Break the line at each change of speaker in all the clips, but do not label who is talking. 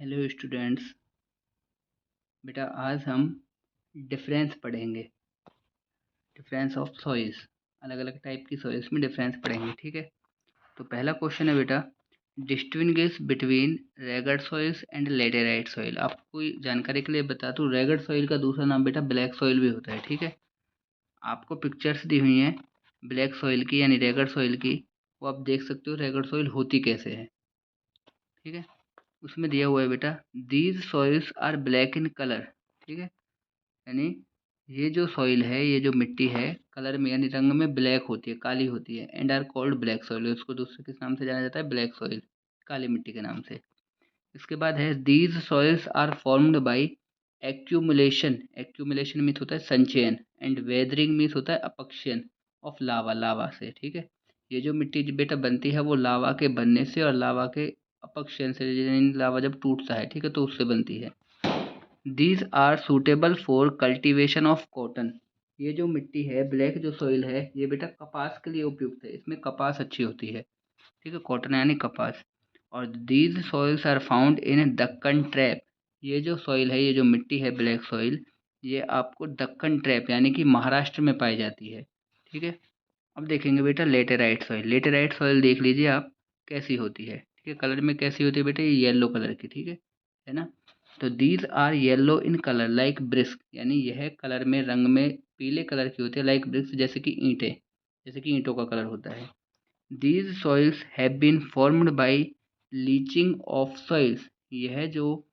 Hello students. बेटा आज हम डिफरेंस पढ़ेंगे। डिफरेंस ऑफ सॉइल्स, अलग अलग टाइप की सॉइल्स में डिफरेंस पढ़ेंगे। ठीक है, तो पहला क्वेश्चन है बेटा, distinguish between regur soils and laterite soil. आपको जानकारी के लिए बता दूं, रेगड सॉइल का दूसरा नाम बेटा ब्लैक सॉइल भी होता है। ठीक है, आपको पिक्चर्स दी हुई हैं ब्लैक सॉइल की यानी रेगड सॉइल की, वो आप देख सकते हो रेगड सॉइल होती कैसे है। ठीक है, उसमें दिया हुआ है बेटा, these soils are black in colour. ठीक है, यानी ये जो सॉइल है, ये जो मिट्टी है, कलर में यानी रंग में ब्लैक होती है, काली होती है। And are called black soil, उसको दूसरे किस नाम से जाना जाता है? ब्लैक सॉइल, काली मिट्टी के नाम से। इसके बाद है these soils are formed by accumulation. Accumulation means होता है संचयन, एंड वेदरिंग मीन्स होता है अपक्षयन ऑफ लावा, लावा से। ठीक है, ये जो मिट्टी बेटा बनती है वो लावा के बनने से और लावा के अपक्षयन से, यानी लावा जब टूटता है, ठीक है, तो उससे बनती है। These are suitable for cultivation of cotton. ये जो मिट्टी है, ब्लैक जो सॉइल है, ये बेटा कपास के लिए उपयुक्त है, इसमें कपास अच्छी होती है। ठीक है, कॉटन यानी कपास। और these soils are found in Deccan trap. ये जो सॉइल है, ये जो मिट्टी है ब्लैक सॉइल, ये आपको दक्कन ट्रैप यानी कि महाराष्ट्र में पाई जाती है। ठीक है, अब देखेंगे बेटा लेटेराइट सॉइल। लेटेराइट सॉइल देख लीजिए आप कैसी होती है। ठीक है, कलर में कैसी होती है बेटा? ये येलो कलर की। ठीक है ना? तो these are yellow in colour like bricks, यानी यह कलर में, रंग में पीले कलर की होती है, लाइक ब्रिक्स जैसे कि ईंटें, जैसे कि ईंटों का कलर होता है। These soils have been formed by leaching of soils. यह जो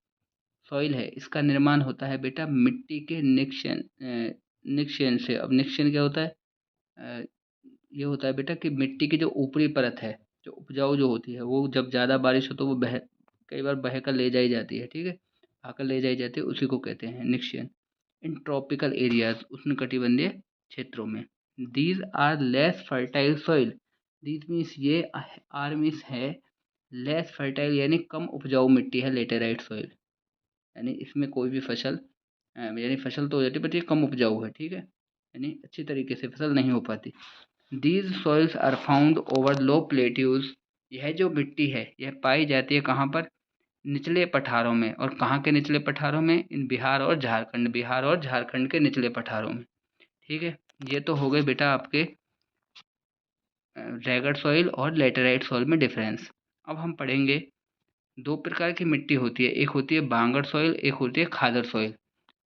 सॉइल है, इसका निर्माण होता है बेटा मिट्टी के निक्षेन से। अब निक्षेन क्या होता है? अ, ये होता है बेटा कि मिट्टी की जो ऊपरी परत है, जो उपजाऊ जो होती है, वो जब ज़्यादा बारिश हो तो वो कई बार बह कर ले जाई जाती है। ठीक है, आकर ले जाई जाती है, उसी को कहते हैं निक्षेन। इन ट्रॉपिकल एरियाज, उष्णकटिबंधीय क्षेत्रों में। These are less fertile soil. These means ये, आर मीन्स है लेस फर्टाइल यानी कम उपजाऊ मिट्टी है लेटेराइट सॉइल। यानी इसमें कोई भी फसल, यानी फसल तो हो जाती है बट ये कम उपजाऊ है। ठीक है, यानी अच्छी तरीके से फसल नहीं हो पाती। These soils are found over low plateaus. यह जो मिट्टी है, यह पाई जाती है कहाँ पर? निचले पठारों में। और कहाँ के निचले पठारों में? इन बिहार और झारखंड, बिहार और झारखंड के निचले पठारों में। ठीक है, ये तो हो गए बेटा आपके रेगड सॉइल और लेटेराइट सॉइल में डिफरेंस। अब हम पढ़ेंगे, दो प्रकार की मिट्टी होती है, एक होती है बांगर सॉइल, एक होती है खादर सॉइल।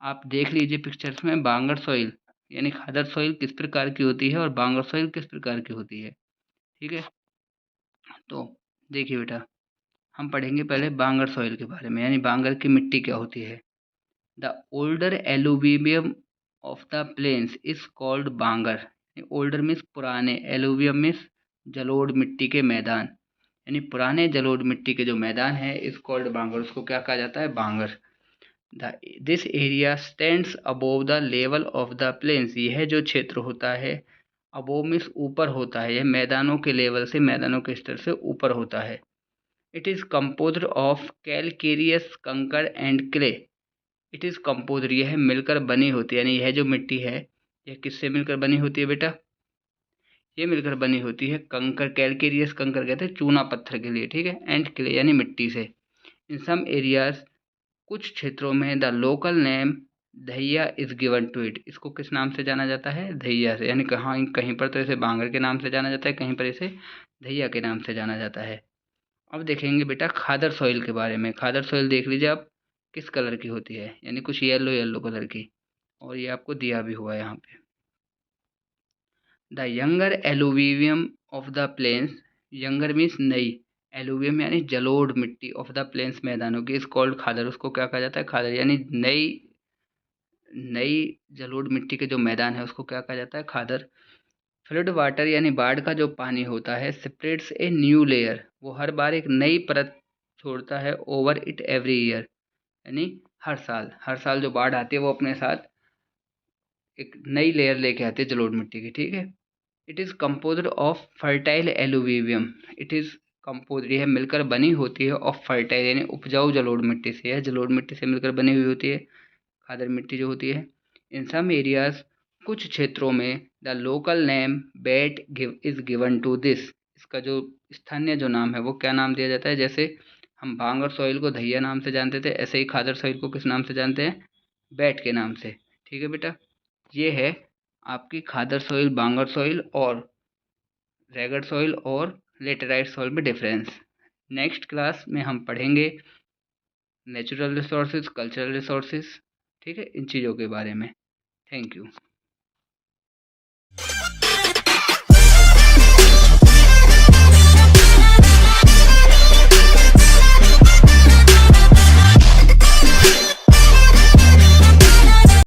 आप देख लीजिए पिक्चर्स में, बांगर सॉइल यानी खादर सॉइल किस प्रकार की होती है और बांगर सॉइल किस प्रकार की होती है। ठीक है, तो देखिए बेटा, हम पढ़ेंगे पहले बांगर सॉइल के बारे में, यानी बांगर की मिट्टी क्या होती है। The older alluvium of the plains is called Bangar. Older means पुराने, एलुवियम मीन्स जलोढ़ मिट्टी के मैदान, यानी पुराने जलोढ़ मिट्टी के जो मैदान है, इज कॉल्ड बांगर, उसको क्या कहा जाता है? Bangar. This area stands above the level of the plains. यह जो क्षेत्र होता है, अबोव मीन्स ऊपर होता है, यह मैदानों के लेवल से, मैदानों के स्तर से ऊपर होता है। It is composed of calcareous kankar and clay. It is composed, यह मिलकर बनी होती है, यानी यह जो मिट्टी है, यह किससे मिलकर बनी होती है बेटा? ये मिलकर बनी होती है कंकर, कैलकेरियस कंकर कहते हैं चूना पत्थर के लिए। ठीक है, एंड क्ले यानी मिट्टी से। इन सम एरियाज, कुछ क्षेत्रों में, the local name dhaiya is given to it. इसको किस नाम से जाना जाता है? धैया से। यानी कहाँ, कहीं पर तो इसे बांगर के नाम से जाना जाता है, कहीं पर इसे धैया के नाम से जाना जाता है। अब देखेंगे बेटा खादर सॉइल के बारे में। खादर सॉइल देख लीजिए आप किस कलर की होती है, यानी कुछ येलो येलो कलर की, और ये आपको दिया भी हुआ है यहाँ पे। The younger alluvium of the plains, younger means नई, एलुवियम यानी जलोढ़ मिट्टी, ऑफ द प्लेन्स मैदानों की, इस कॉल्ड खादर, उसको क्या कहा जाता है? खादर, यानी नई, नई जलोढ़ मिट्टी के जो मैदान है उसको क्या कहा जाता है? खादर। फ्लड वाटर यानी बाढ़ का जो पानी होता है, स्प्रेड्स ए न्यू लेयर, वो हर बार एक नई परत छोड़ता है, ओवर इट एवरी ईयर, यानी हर साल जो बाढ़ आती है वो अपने साथ एक नई लेयर लेके आती है जलोढ़ मिट्टी की। ठीक है, it is composed of fertile alluvium. It is composed, यह मिलकर बनी होती है, ऑफ फर्टाइल यानी उपजाऊ जलोढ़ मिट्टी से, यह जलोढ़ मिट्टी से मिलकर बनी हुई होती है, खादर मिट्टी जो होती है। इन सम एरियाज, कुछ क्षेत्रों में, the local name bet is given to this. इसका जो स्थानीय जो नाम है वो क्या नाम दिया जाता है? जैसे हम भांगर सॉइल को धैया नाम से जानते थे, ऐसे ही खादर सॉइल को किस नाम से जानते हैं? बैट के नाम से। ठीक है बेटा, ये है आपकी खादर सॉइल, बांगर सॉइल और रेगड सॉइल और लेटेराइट सॉइल में डिफरेंस। नेक्स्ट क्लास में हम पढ़ेंगे नेचुरल रिसोर्सेज, कल्चरल रिसोर्सेज, ठीक है, इन चीज़ों के बारे में। Thank you.